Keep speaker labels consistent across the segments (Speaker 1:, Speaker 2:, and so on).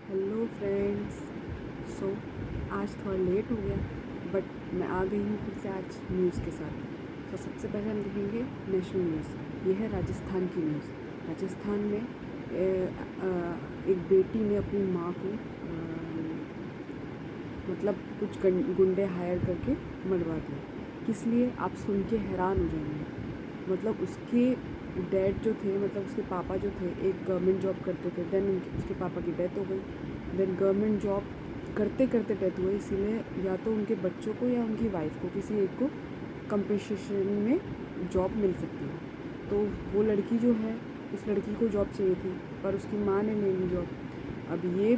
Speaker 1: Hello friends. सो आज थोड़ा late हो गया बट मैं आ गई हूँ फिर से आज न्यूज़ के साथ। तो सबसे पहले हम देखेंगे नेशनल न्यूज़। ये है राजस्थान की न्यूज़। राजस्थान में एक बेटी ने अपनी माँ को मतलब कुछ गुंडे हायर करके मरवा दिया। किस लिए आप सुन के हैरान हो जाएंगे। मतलब उसके डैड जो थे, मतलब उसके पापा जो थे, एक गवर्नमेंट जॉब करते थे। देन उसके पापा की डेथ हो गई। देन गवर्नमेंट जॉब करते करते डेथ हुई, इसीलिए या तो उनके बच्चों को या उनकी वाइफ को किसी एक को कंपनसेशन में जॉब मिल सकती है। तो वो लड़की जो है, उस लड़की को जॉब चाहिए थी पर उसकी माँ ने ले ली जॉब। अब ये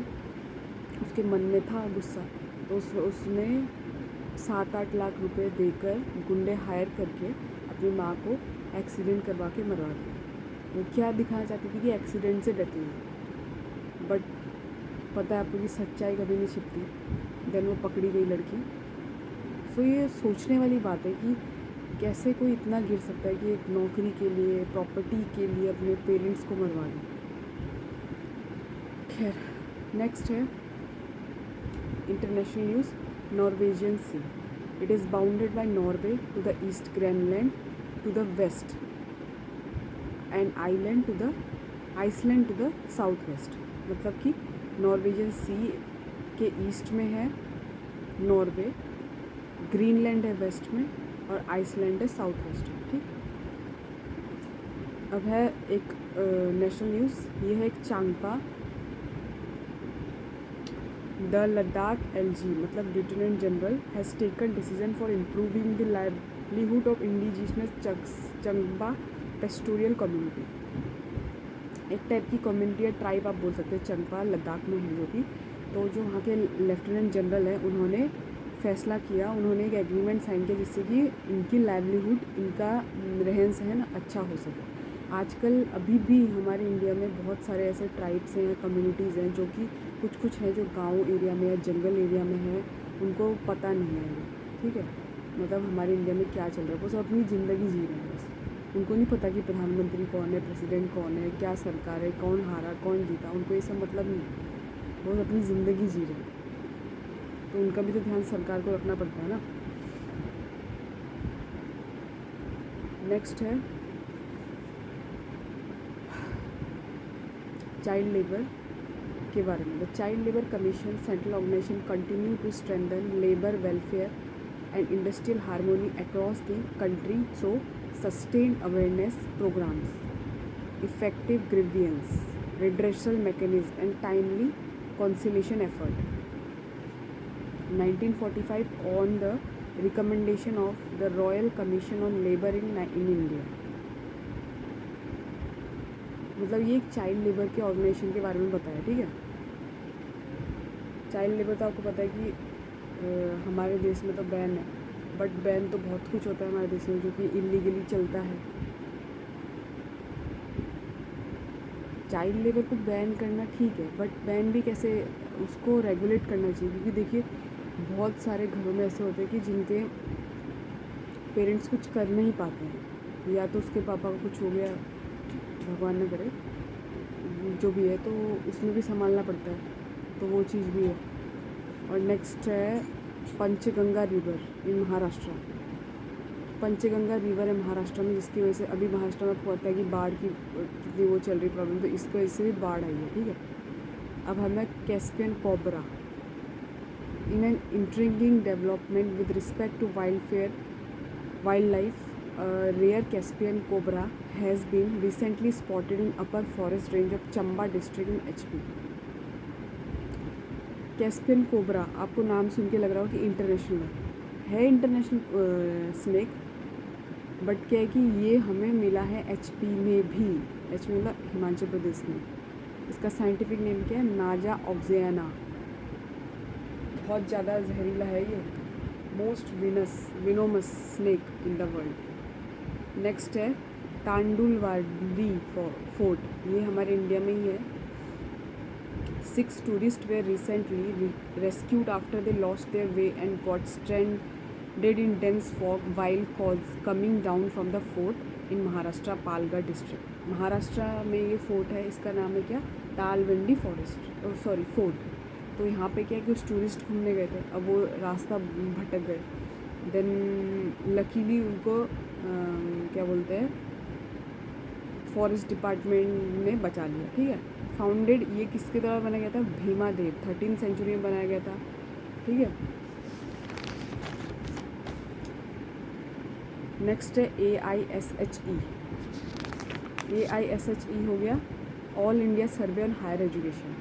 Speaker 1: उसके मन में था गुस्सा, तो उसने 7-8 लाख रुपए देकर गुंडे हायर करके अपनी माँ को एक्सीडेंट करवा के मरवा दिया। वो क्या दिखाना चाहती थी कि एक्सीडेंट से डेथ हुई, बट पता है आपको कि सच्चाई कभी नहीं छिपती। देन वो पकड़ी गई लड़की। सो ये सोचने वाली बात है कि कैसे कोई इतना गिर सकता है कि एक नौकरी के लिए, प्रॉपर्टी के लिए अपने पेरेंट्स को मरवा दे। खैर, नेक्स्ट है international news. Norwegian sea, it is bounded by Norway to the east, Greenland to the west and Iceland to the south west. मतलब कि नॉर्वेजियन सी के ईस्ट में है नॉर्वे, ग्रीनलैंड है वेस्ट में और आइसलैंड है साउथ वेस्ट में। ठीक, अब है एक नेशनल न्यूज़। ये है एक चांगपा। द लद्दाख एलजी मतलब lieutenant general has taken decision for improving the livelihood of indigenous Changpa pastoral community. एक टाइप की कम्युनिटी या ट्राइब आप बोल सकते हैं, चंगपा लद्दाख में है जो कि। तो जो वहाँ के लेफ्टिनेंट जनरल हैं, उन्होंने फैसला किया, उन्होंने एक एग्रीमेंट साइन किया जिससे कि इनकी लाइवलीहुड, इनका रहन सहन अच्छा हो सके। आजकल अभी भी हमारे इंडिया में बहुत सारे ऐसे ट्राइब्स हैं, कम्युनिटीज़ हैं जो कि कुछ हैं जो गांव एरिया में या जंगल एरिया में है, उनको पता नहीं है। ठीक है, मतलब हमारे इंडिया में क्या चल रहा है, वो सब अपनी ज़िंदगी जी रहे हैं बस। उनको नहीं पता कि प्रधानमंत्री कौन है, प्रेसिडेंट कौन है, क्या सरकार है, कौन हारा कौन जीता, उनको ये सब मतलब नहीं। वो अपनी ज़िंदगी जी रहे हैं, तो उनका भी तो ध्यान सरकार को रखना पड़ता है ना। नेक्स्ट है चाइल्ड लेबर के बारे में। The child labour commission central organisation continue to strengthen labour welfare and industrial harmony across the country through sustained awareness programs, effective grievance redressal mechanism and timely conciliation effort. 1945 on the recommendation of the Royal Commission on Labour in India। मतलब ये एक child labour के organisation के बारे में बताया। ठीक है, चाइल्ड लेबर तो आपको पता है कि हमारे देश में तो बैन है, बट बैन तो बहुत कुछ होता है हमारे देश में जो कि इलीगली चलता है। चाइल्ड लेबर को बैन करना ठीक है, बट बैन भी कैसे, उसको रेगुलेट करना चाहिए। क्योंकि देखिए बहुत सारे घरों में ऐसे होते हैं कि जिनके पेरेंट्स कुछ कर नहीं पाते हैं, या तो उसके पापा को कुछ हो गया, भगवान न करे, जो भी है, तो उसमें भी संभालना पड़ता है, तो वो चीज़ भी है। और नेक्स्ट है Panchganga river in Maharashtra. Panchganga river है महाराष्ट्र में, जिसकी वजह से अभी महाराष्ट्र में आपको पता है कि बाढ़ की कितनी वो चल रही प्रॉब्लम, तो इसकी वजह से भी बाढ़ आई है। ठीक है, अब हमें Caspian cobra. In an intriguing development with respect to wildlife, rare Caspian cobra has been recently spotted in upper forest range of Chamba district in HP। Caspian cobra, आपको नाम सुन के लग रहा हो कि इंटरनेशनल है इंटरनेशनल स्नेक, बट क्या है कि ये हमें मिला है HP में भी। HP मतलब हिमाचल प्रदेश में। इसका साइंटिफिक नेम क्या है? नाजा ऑक्सियाना। बहुत ज़्यादा जहरीला है ये, most venomous snake in the world. Next है तांडुलवाडी फोर्ट, ये हमारे इंडिया में ही है। 6 tourists were recently rescued after they lost their way and got stranded in dense fog while coming down from the fort in Maharashtra Palghar district. Maharashtra में ये fort है, इसका नाम है क्या? तालवंडी फोर्ट। तो यहाँ पे क्या है कि उस टूरिस्ट घूमने गए थे, अब वो रास्ता भटक गए। देन लकीली उनको क्या बोलते हैं, फॉरेस्ट डिपार्टमेंट ने बचा लिया, ठीक है। फाउंडेड ये किसके द्वारा बनाया गया था, भीमादेव, 13वीं सेंचुरी में बनाया गया था, ठीक है। नेक्स्ट है AISHE। AISHE हो गया all India survey on higher education.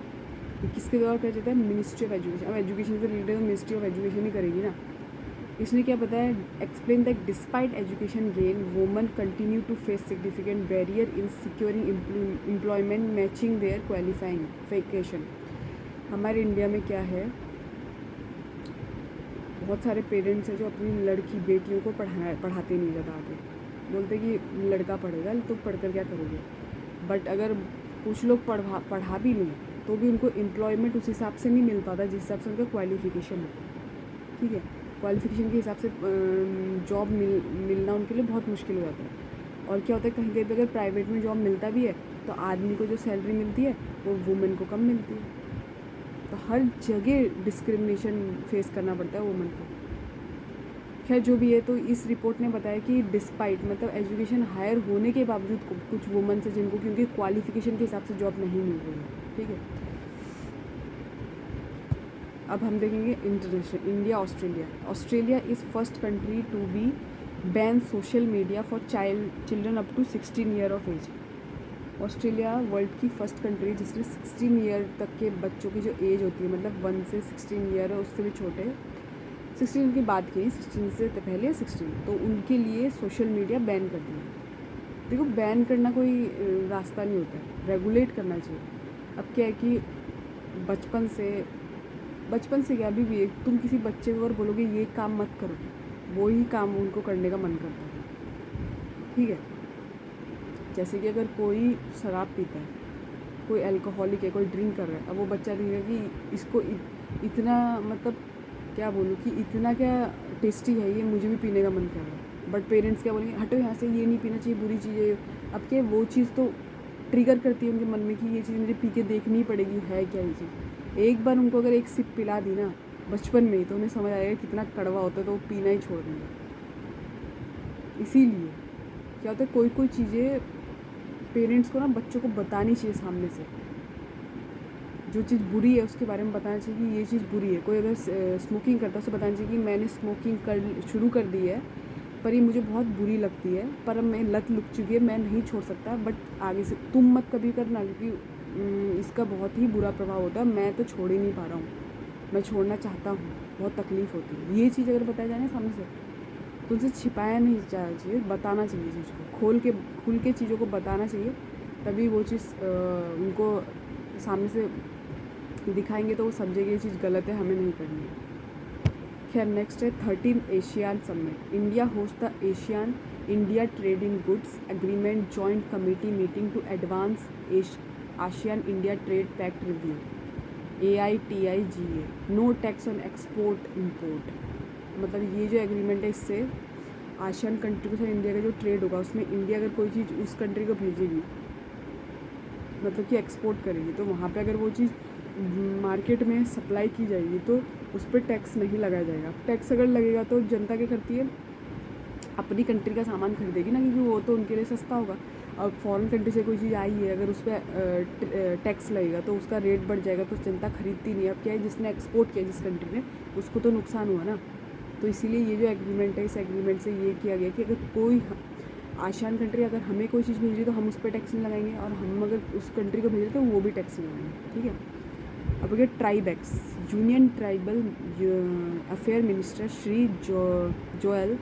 Speaker 1: ये किसके द्वारा किया जाता है, मिनिस्ट्री ऑफ एजुकेशन। अब एजुकेशन से रिलेटेड तो मिनिस्ट्री ऑफ एजुकेशन ही करेगी ना। इसने क्या बताया, explain that despite education gain women continue to face significant barrier in securing employment matching their qualification. हमारे इंडिया में क्या है, बहुत सारे पेरेंट्स हैं जो अपनी लड़की बेटियों को पढ़ाते नहीं ज़्यादा आगे, बोलते कि लड़का पढ़ेगा तो पढ़कर क्या करोगे। बट अगर कुछ लोग पढ़ा भी नहीं तो भी उनको एम्प्लॉयमेंट उस हिसाब से नहीं मिल पाता जिस हिसाब से उनका क्वालिफिकेशन है, ठीक है। क्वालिफिकेशन के हिसाब से जॉब मिलना उनके लिए बहुत मुश्किल हो जाता है। और क्या होता है, कहीं कहीं पर अगर प्राइवेट में जॉब मिलता भी है तो आदमी को जो सैलरी मिलती है वो वुमेन को कम मिलती है। तो हर जगह डिस्क्रिमिनेशन फेस करना पड़ता है वुमेन को। खैर जो भी है, तो इस रिपोर्ट ने बताया कि डिस्पाइट मतलब एजुकेशन हायर होने के बावजूद कुछ वुमेन से जिनको क्योंकि क्वालिफिकेशन के हिसाब से जॉब नहीं मिल रही है, ठीक है। अब हम देखेंगे international, India Australia is first country to be ban social media for children up to 16 year of age. Australia world की फर्स्ट कंट्री जिसने 16 ईयर तक के बच्चों की जो एज होती है, मतलब 1 से 16 ईयर है, उससे भी छोटे, 16 की बात की, 16 से पहले 16, तो उनके लिए सोशल मीडिया बैन कर दिया। देखो बैन करना कोई रास्ता नहीं होता है, रेगुलेट करना चाहिए। अब क्या है कि बचपन से क्या, अभी भी तुम किसी बच्चे को अगर बोलोगे ये काम मत करो, वो ही काम उनको करने का मन करता है, ठीक है। जैसे कि अगर कोई शराब पीता है, कोई अल्कोहलिक है, कोई ड्रिंक कर रहा है, अब वो बच्चा देखेगा कि इसको इतना मतलब क्या बोलूँ कि इतना क्या टेस्टी है ये, मुझे भी पीने का मन कर रहा है। बट पेरेंट्स क्या बोलेंगे, हटो यहाँ से, ये नहीं पीना चाहिए, बुरी चीज़ है। अब क्या वो चीज़ तो ट्रिगर करती है उनके मन में कि ये चीज़ मुझे पी के देखनी पड़ेगी, है क्या ये चीज़। एक बार उनको अगर एक सिप पिला दी ना बचपन में ही, तो उन्हें समझ आएगा कितना कड़वा होता है, तो वो पीना ही छोड़ देंगे। इसीलिए क्या होता है, कोई चीज़ें पेरेंट्स को ना बच्चों को बतानी चाहिए सामने से। जो चीज़ बुरी है उसके बारे में बताना चाहिए कि ये चीज़ बुरी है। कोई अगर स्मोकिंग करता है उसे बताना चाहिए कि मैंने स्मोकिंग शुरू कर दी है, पर ये मुझे बहुत बुरी लगती है, पर अब मैं लत लग चुकी है, मैं नहीं छोड़ सकता, बट आगे से तुम मत कभी करना, क्योंकि इसका बहुत ही बुरा प्रभाव होता है, मैं तो छोड़ ही नहीं पा रहा हूँ, मैं छोड़ना चाहता हूँ, बहुत तकलीफ़ होती है। ये चीज़ अगर बताया जाए ना सामने से, तो उनसे छिपाया नहीं जाना चाहिए, बताना चाहिए चीज़ को, खुल के चीज़ों को बताना चाहिए, तभी वो चीज़ उनको सामने से दिखाएंगे तो वो समझेंगे ये चीज़ गलत है, हमें नहीं करनी है। खैर नेक्स्ट है 13 ASEAN summit. India host the Asian India trade in goods agreement joint committee meeting to advance ASEAN India trade pact review AITIGA। No tax on export import. मतलब ये जो एग्रीमेंट है, इससे आसियान कंट्री के साथ India का जो trade होगा उसमें इंडिया अगर कोई चीज़ उस कंट्री को भेजेगी, मतलब कि एक्सपोर्ट करेगी, तो वहाँ पे अगर वो चीज़ मार्केट में सप्लाई की जाएगी तो उस पर टैक्स नहीं लगाया जाएगा। टैक्स अगर लगेगा तो जनता क्या करती है, अपनी कंट्री का सामान खरीदेगी ना, क्योंकि वो तो उनके लिए सस्ता होगा। अब फॉरेन कंट्री से कोई चीज़ आई है, अगर उस पर टैक्स लगेगा तो उसका रेट बढ़ जाएगा, तो जनता खरीदती नहीं है। अब क्या है, जिसने एक्सपोर्ट किया जिस कंट्री ने, उसको तो नुकसान हुआ ना। तो इसीलिए ये जो एग्रीमेंट है, इस एग्रीमेंट से ये किया गया कि अगर कोई आसियान कंट्री अगर हमें कोई चीज़ भेज रही है तो हम उस पर टैक्स नहीं लगाएंगे, और हम अगर उस कंट्री को भेज रहे तो वो भी टैक्स नहीं लगाएंगे, ठीक है। अब अगर Tribex, union tribal affair minister Shri Jual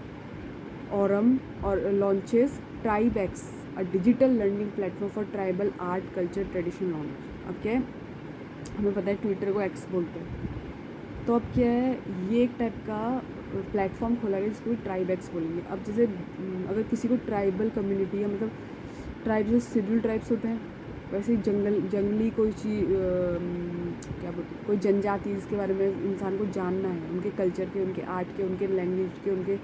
Speaker 1: Oram और launches Tribex a digital learning platform for tribal art culture traditional knowledge. अब क्या है, हमें पता है ट्विटर को एक्स बोलते हैं, तो अब क्या है, ये एक टाइप का प्लेटफॉर्म खोला गया जिसको भी ट्राइबेक्स बोलेंगे। अब जैसे अगर किसी को ट्राइबल कम्युनिटी या मतलब ट्राइब जैसे शेड्यूल ट्राइब्स होते हैं, वैसे ही जंगली कोई चीज़ क्या बोलते हैं, कोई जनजाति जिसके बारे में इंसान को जानना है, उनके कल्चर के, उनके आर्ट के, उनके लैंग्वेज के, उनके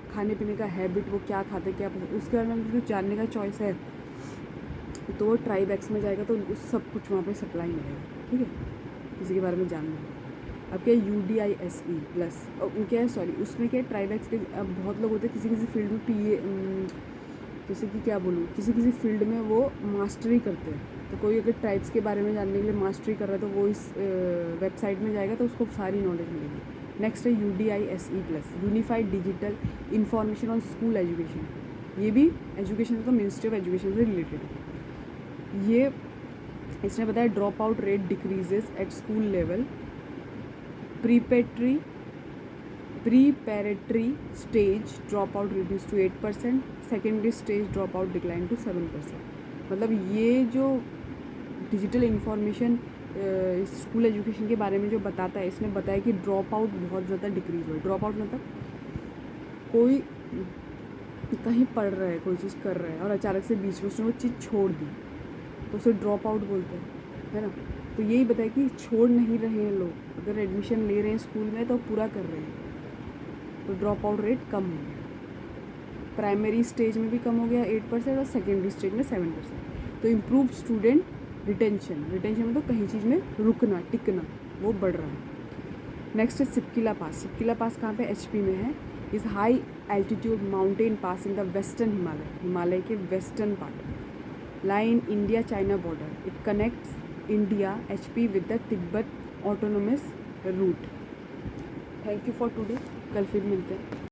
Speaker 1: खाने पीने का हैबिट, वो क्या खाते क्या पसंद, उसके बारे में कुछ जानने का चॉइस है, तो वो ट्राइब एक्स में जाएगा तो उनको सब कुछ वहाँ पे सप्लाई मिलेगा, ठीक है। किसी के बारे में जानना है अब क्या है UDISE प्लस, और उनके है सॉरी उसमें क्या है ट्राइब एक्स के अब बहुत लोग होते हैं किसी किसी फील्ड में जैसे कि क्या बोलूँ, किसी किसी फील्ड में वो मास्टरी करते हैं। तो कोई अगर ट्राइब्स के बारे में जानने के लिए मास्टरी कर रहा है तो वो इस वेबसाइट में जाएगा तो उसको सारी नॉलेज मिलेगी। नेक्स्ट है UDISE plus, unified digital information on school education. ये भी एजुकेशन तो मिनिस्ट्री ऑफ एजुकेशन से रिलेटेड है। ये इसने बताया drop out rate decreases at school level, preparatory stage drop out reduce to 8%, secondary stage drop out decline to 7%। मतलब ये जो डिजिटल इन्फॉर्मेशन स्कूल एजुकेशन के बारे में जो बताता है, इसने बताया कि ड्रॉप आउट बहुत ज़्यादा डिक्रीज हुआ है। ड्रॉप आउट मतलब कोई कहीं पढ़ रहा है, कोई चीज़ कर रहा है और अचानक से बीच में उसने वो चीज़ छोड़ दी तो उसे ड्रॉप आउट बोलते हैं, है ना। तो यही बताया कि छोड़ नहीं रहे हैं लोग, अगर एडमिशन ले रहे हैं स्कूल में तो पूरा कर रहे हैं, तो ड्रॉप आउट रेट कम हो गया। प्राइमरी स्टेज में भी कम हो गया 8% और सेकेंडरी स्टेज में 7%। तो इम्प्रूव स्टूडेंट रिटेंशन में तो कहीं चीज़ में रुकना टिकना वो बढ़ रहा है। नेक्स्ट है सिपकिला पास। सिपकिला पास कहाँ पे, HP में है। Is high altitude mountain pass in the western Himalaya के western part, line India China border. It connects India HP with the Tibet autonomous route. Thank you for today, कल फिर मिलते हैं।